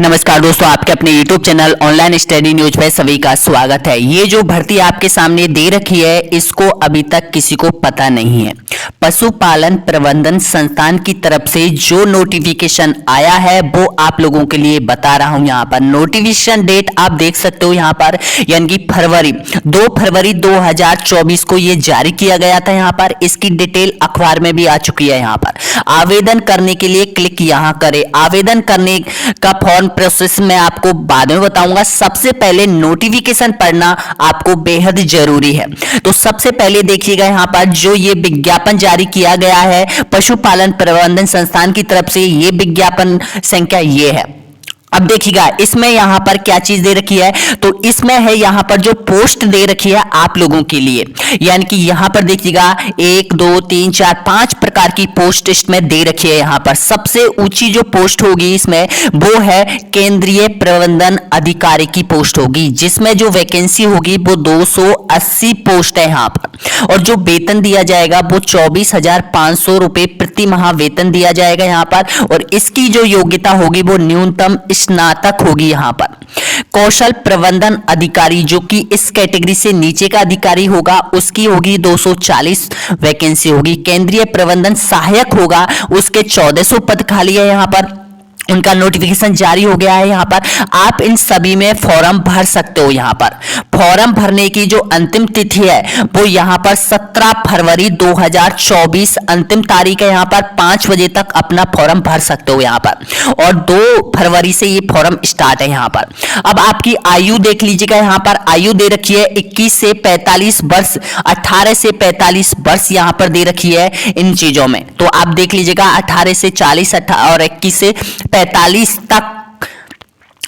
नमस्कार दोस्तों, आपके अपने YouTube channel online study news पे सभी का स्वागत है। ये जो भर्ती आपके सामने दे रखी है, इसको अभी तक किसी को पता नहीं है। पशुपालन प्रबंधन संस्थान की तरफ से जो नोटिफिकेशन आया है वो आप लोगों के लिए बता रहा हूं। यहाँ पर नोटिफिकेशन डेट आप देख सकते हो यहाँ पर, यानी कि 2 फरवरी 2024 को ये जारी किया गया था। यहाँ पर इसकी डिटेल अखबार में भी आ चुकी है। यहाँ पर आवेदन करने के लिए क्लिक यहाँ करें। आवेदन करने का फॉर्म प्रोसेस में आपको बाद में बताऊंगा। सबसे पहले नोटिफिकेशन पढ़ना आपको बेहद जरूरी है। तो सबसे पहले देखिएगा यहाँ पर जो ये विज्ञापन जारी किया गया है पशुपालन प्रबंधन संस्थान की तरफ से, ये विज्ञापन संख्या ये है। अब देखिएगा इसमें यहाँ पर क्या चीज दे रखी है, तो इसमें है यहाँ पर जो पोस्ट दे रखी है आप लोगों के लिए, यानी कि यहाँ पर देखिएगा 1 2 3 4 5 प्रकार की पोस्ट इसमें दे रखी है। यहाँ पर सबसे ऊंची जो पोस्ट होगी इसमें वो है केंद्रीय प्रबंधन अधिकारी की पोस्ट होगी, जिसमें जो वैकेंसी होगी वो 280 पोस्ट है यहाँ पर। और जो वेतन दिया जाएगा वो 24,500 रुपए प्रति माह वेतन दिया जाएगा यहाँ पर। और इसकी जो योग्यता होगी वो न्यूनतम स्नातक होगी। यहाँ पर कौशल प्रबंधन अधिकारी जो कि इस कैटेगरी से नीचे का अधिकारी होगा उसकी होगी 240 वैकेंसी होगी। केंद्रीय प्रबंधन सहायक होगा, उसके 1400 पद खाली है। यहाँ पर उनका नोटिफिकेशन जारी हो गया है। यहाँ पर आप इन सभी में फॉर्म भर सकते हो। यहाँ पर फॉर्म भरने की जो अंतिम तिथि है वो यहाँ पर 17 फरवरी 2024 अंतिम तारीख है। यहाँ पर 5 बजे तक अपना फॉर्म भर सकते हो यहाँ पर, और 2 फरवरी से ये फॉर्म स्टार्ट है। यहाँ पर अब आपकी आयु देख लीजिएगा। यहाँ पर आयु दे रखी है 21 से 45 वर्ष, 18 से 45 वर्ष यहाँ पर दे रखी है इन चीजों में। तो आप देख लीजिएगा 18 से 40 और 21 से 45 तक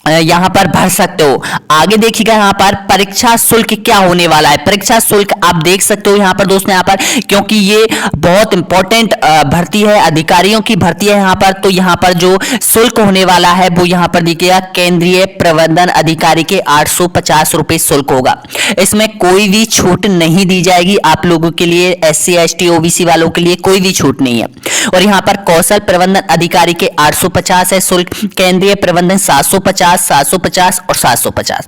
यहां पर भर सकते हो। आगे देखिएगा यहाँ पर परीक्षा शुल्क क्या होने वाला है। परीक्षा शुल्क आप देख सकते हो यहाँ पर दोस्तों, यहाँ पर क्योंकि ये बहुत इंपॉर्टेंट भर्ती है, अधिकारियों की भर्ती है यहाँ पर। तो यहाँ पर जो शुल्क होने वाला है वो यहाँ पर देखिएगा केंद्रीय प्रबंधन अधिकारी के 850 रुपए शुल्क होगा। इसमें कोई भी छूट नहीं दी जाएगी आप लोगों के लिए, SC ST OBC वालों के लिए कोई भी छूट नहीं है। और यहाँ पर कौशल प्रबंधन अधिकारी के 850 है शुल्क, केंद्रीय प्रबंधन 750, 750 और 750।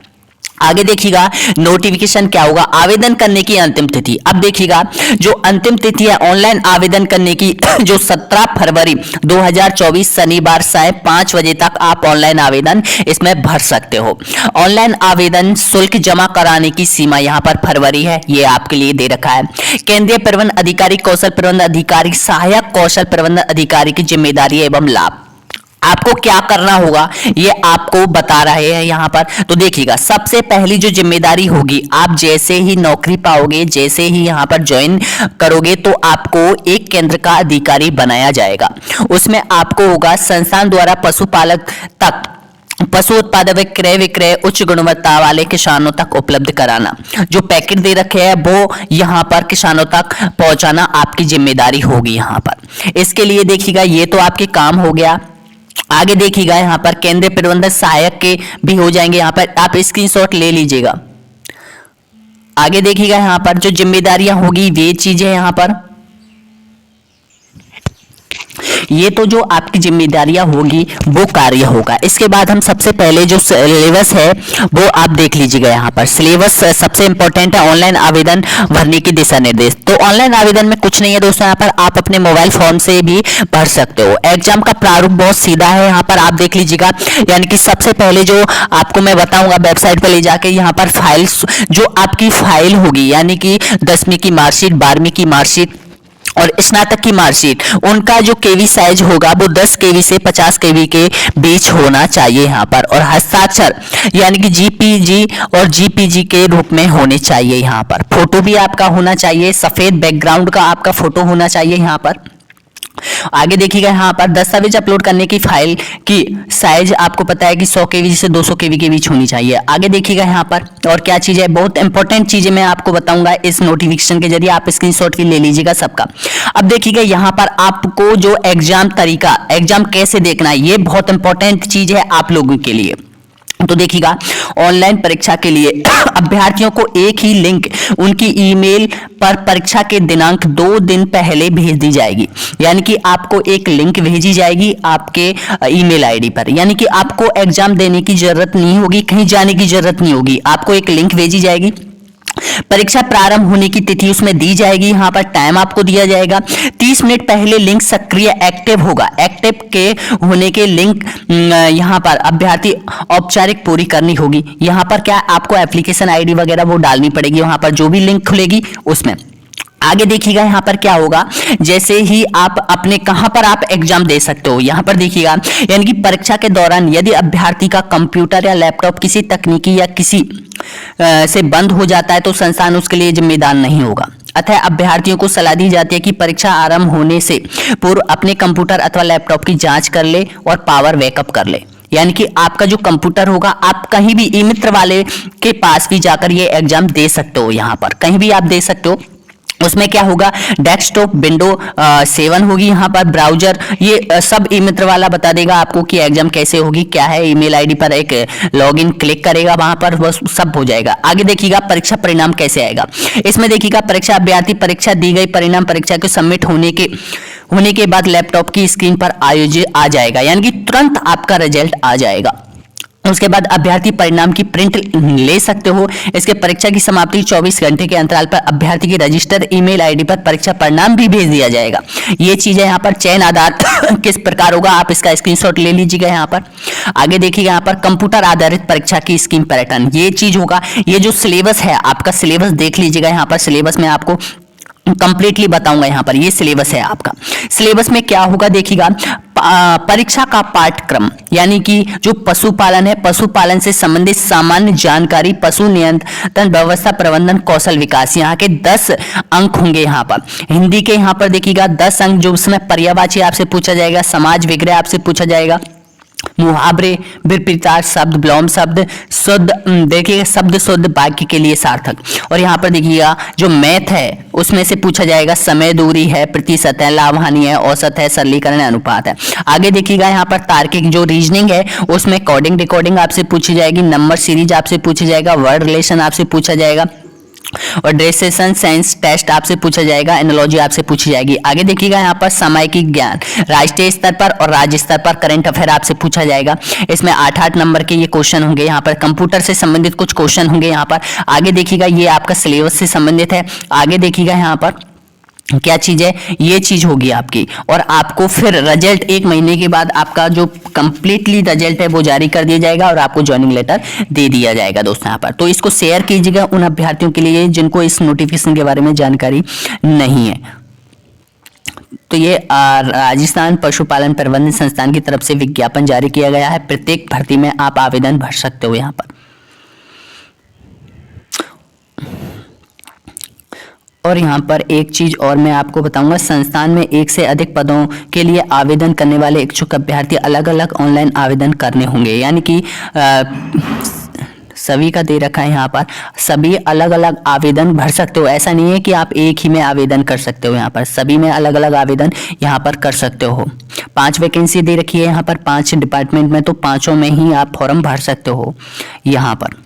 आगे देखिएगा नोटिफिकेशन क्या होगा। आवेदन करने की अंतिम तिथि, अब देखिएगा जो अंतिम तिथि है ऑनलाइन आवेदन करने की जो 17 फरवरी 2024 शनिवार साय 5 बजे तक आप ऑनलाइन आवेदन इसमें भर सकते हो। ऑनलाइन आवेदन शुल्क जमा कराने की सीमा यहाँ पर फरवरी है, ये आपके लिए दे रखा है। केंद्रीय प्रबंधन अधिकारी, कौशल प्रबंधन अधिकारी, सहायक कौशल प्रबंधन अधिकारी की जिम्मेदारी एवं लाभ आपको क्या करना होगा ये आपको बता रहे हैं यहाँ पर। तो देखिएगा सबसे पहली जो जिम्मेदारी होगी, आप जैसे ही नौकरी पाओगे, जैसे ही यहाँ पर ज्वाइन करोगे तो आपको एक केंद्र का अधिकारी बनाया जाएगा। उसमें आपको होगा संस्थान द्वारा पशुपालक तक पशु उत्पादक विक्रय उच्च गुणवत्ता वाले किसानों तक उपलब्ध कराना। जो पैकेट दे रखे हैं वो यहाँ पर किसानों तक पहुंचाना आपकी जिम्मेदारी होगी यहाँ पर। इसके लिए देखिएगा ये तो आपके काम हो गया। आगे देखिएगा यहाँ पर केंद्रीय प्रबंधन सहायक के भी हो जाएंगे, यहाँ पर आप स्क्रीनशॉट ले लीजिएगा। आगे देखिएगा यहाँ पर जो जिम्मेदारियां होगी वे चीजें यहाँ पर, ये तो जो आपकी जिम्मेदारियां होगी वो कार्य होगा। इसके बाद हम सबसे पहले जो सिलेबस है वो आप देख लीजिएगा। यहाँ पर सिलेबस सबसे इंपॉर्टेंट है, ऑनलाइन आवेदन भरने की दिशा निर्देश। तो ऑनलाइन आवेदन में कुछ नहीं है दोस्तों, यहाँ पर आप अपने मोबाइल फोन से भी भर सकते हो। एग्जाम का प्रारूप बहुत सीधा है, यहाँ पर आप देख लीजिएगा। यानी कि सबसे पहले जो आपको मैं बताऊंगा वेबसाइट पर ले जाके, यहाँ पर फाइल्स जो आपकी फाइल होगी, यानी कि 10वीं की मार्कशीट, 12वीं की मार्कशीट और स्नातक की मार्कशीट, उनका जो केवी साइज होगा वो 10 केवी से 50 केवी के बीच होना चाहिए यहाँ पर। और हस्ताक्षर यानी कि जीपीजी और जीपीजी के रूप में होने चाहिए। यहाँ पर फोटो भी आपका होना चाहिए, सफेद बैकग्राउंड का आपका फोटो होना चाहिए यहाँ पर। आगे देखिएगा यहाँ पर दस्तावेज अपलोड करने की फाइल की साइज आपको पता है कि 100 केवी से 200 केवी के बीच होनी चाहिए। आगे देखिएगा यहाँ पर और क्या चीज है, बहुत इंपॉर्टेंट चीजें मैं आपको बताऊंगा इस नोटिफिकेशन के जरिए, आप स्क्रीनशॉट भी ले लीजिएगा सबका। अब देखिएगा यहाँ पर आपको जो एग्जाम तरीका, एग्जाम कैसे देखना है, ये बहुत इंपॉर्टेंट चीज है आप लोगों के लिए। तो देखिएगा ऑनलाइन परीक्षा के लिए अभ्यर्थियों को एक ही लिंक उनकी ईमेल पर परीक्षा के दिनांक 2 दिन पहले भेज दी जाएगी। यानी कि आपको एक लिंक भेजी जाएगी आपके ईमेल आईडी पर, यानी कि आपको एग्जाम देने की जरूरत नहीं होगी, कहीं जाने की जरूरत नहीं होगी, आपको एक लिंक भेजी जाएगी। परीक्षा प्रारंभ होने की तिथि उसमें दी जाएगी, यहां पर टाइम आपको दिया जाएगा। 30 मिनट पहले लिंक सक्रिय एक्टिव होगा। एक्टिव के होने के लिंक यहां पर अभ्यर्थी औपचारिक पूरी करनी होगी। यहां पर क्या आपको एप्लीकेशन आईडी वगैरह वो डालनी पड़ेगी, वहां पर जो भी लिंक खुलेगी उसमें। आगे देखिएगा यहाँ पर क्या होगा, जैसे ही आप अपने कहां पर आप एग्जाम दे सकते हो, यहां पर देखिएगा, यानी कि परीक्षा के दौरान यदि अभ्यर्थी का कंप्यूटर या लैपटॉप किसी तकनीकी या किसी से बंद हो जाता है तो संस्थान उसके लिए जिम्मेदार नहीं होगा। अतः अभ्यर्थियों को सलाह दी जाती है कि परीक्षा आरंभ होने से पूर्व अपने कंप्यूटर अथवा लैपटॉप की जांच कर ले और पावर बैकअप कर ले। यानी कि आपका जो कंप्यूटर होगा, आप कहीं भी ई मित्र वाले के पास भी जाकर ये एग्जाम दे सकते हो, यहाँ पर कहीं भी आप दे सकते हो। उसमें क्या होगा, डेस्कटॉप विंडो 7 होगी, यहाँ पर ब्राउजर, ये सब ई मित्र वाला बता देगा आपको कि एग्जाम कैसे होगी, क्या है। ईमेल आईडी पर एक लॉगिन क्लिक करेगा, वहां पर बस सब हो जाएगा। आगे देखिएगा परीक्षा परिणाम कैसे आएगा। इसमें देखिएगा परीक्षा अभ्यर्थी परीक्षा दी गई परिणाम परीक्षा के सबमिट होने के बाद लैपटॉप की स्क्रीन पर आयोजित आ जाएगा, यानी कि तुरंत आपका रिजल्ट आ जाएगा। उसके बाद अभ्यर्थी परिणाम की प्रिंट ले सकते हो। इसके परीक्षा की समाप्ति 24 घंटे के अंतराल पर अभ्यर्थी की रजिस्टर्ड ईमेल आईडी पर परीक्षा परिणाम भी भेज दिया जाएगा। ये चीज है। यहाँ पर चयन आधार किस प्रकार होगा, आप इसका स्क्रीनशॉट ले लीजिएगा। यहाँ पर आगे देखिएगा, यहाँ पर कंप्यूटर आधारित परीक्षा की स्कीम पैटर्न, ये चीज होगा। ये जो सिलेबस है आपका, सिलेबस देख लीजिएगा। यहाँ पर सिलेबस में आपको कंप्लीटली बताऊंगा। यहाँ पर ये सिलेबस है आपका। सिलेबस में क्या होगा देखिएगा, परीक्षा का पाठ्यक्रम, यानी कि जो पशुपालन है, पशुपालन से संबंधित सामान्य जानकारी, पशु नियंत्रण व्यवस्था, प्रबंधन, कौशल विकास, यहाँ के 10 अंक होंगे। यहाँ पर हिंदी के यहाँ पर देखिएगा 10 अंक, जो उसमें पर्यायवाची आपसे पूछा जाएगा, समाज विग्रह आपसे पूछा जाएगा, मुहावरे, विपरीतार्थ शब्द, विलोम शब्द, शुद्ध देखिएगा शब्द शुद्ध, वाक्य के लिए सार्थक। और यहाँ पर देखिएगा जो मैथ है उसमें से पूछा जाएगा, समय, दूरी है, प्रतिशत है, लाभ हानि है, औसत है, सरलीकरण है, अनुपात है। आगे देखिएगा यहाँ पर तार्किक जो रीजनिंग है उसमें कोडिंग रिकॉर्डिंग आपसे पूछी जाएगी, नंबर सीरीज आपसे पूछा जाएगा, वर्ड रिलेशन आपसे पूछा जाएगा, और ड्रेसेशन साइंस टेस्ट आपसे पूछा जाएगा, एनालॉजी आपसे पूछी जाएगी। आगे देखिएगा यहाँ पर सामायिक ज्ञान, राष्ट्रीय स्तर पर और राज्य स्तर पर करंट अफेयर आपसे पूछा जाएगा। इसमें 8-8 नंबर के ये क्वेश्चन होंगे। यहाँ पर कंप्यूटर से संबंधित कुछ क्वेश्चन होंगे। यहाँ पर आगे देखिएगा, ये आपका सिलेबस से संबंधित है। आगे देखिएगा यहाँ पर क्या चीज है, ये चीज होगी आपकी। और आपको फिर रिजल्ट 1 महीने के बाद आपका जो कंप्लीटली रिजल्ट है वो जारी कर दिया जाएगा और आपको ज्वाइनिंग लेटर दे दिया जाएगा दोस्तों। यहाँ पर तो इसको शेयर कीजिएगा उन अभ्यर्थियों के लिए जिनको इस नोटिफिकेशन के बारे में जानकारी नहीं है। तो ये राजस्थान पशुपालन प्रबंधन संस्थान की तरफ से विज्ञापन जारी किया गया है। प्रत्येक भर्ती में आप आवेदन भर सकते हो यहाँ पर। और यहाँ पर एक चीज और मैं आपको बताऊंगा, संस्थान में 1 से अधिक पदों के लिए आवेदन करने वाले इच्छुक अभ्यर्थी अलग अलग ऑनलाइन आवेदन करने होंगे। यानी कि सभी का दे रखा है यहाँ पर, सभी अलग अलग आवेदन भर सकते हो। ऐसा नहीं है कि आप एक ही में आवेदन कर सकते हो, यहाँ पर सभी में अलग अलग आवेदन यहाँ पर कर सकते हो। 5 वैकेंसी दे रखी है यहाँ पर 5 डिपार्टमेंट में, तो 5 में ही आप फॉर्म भर सकते हो यहाँ पर।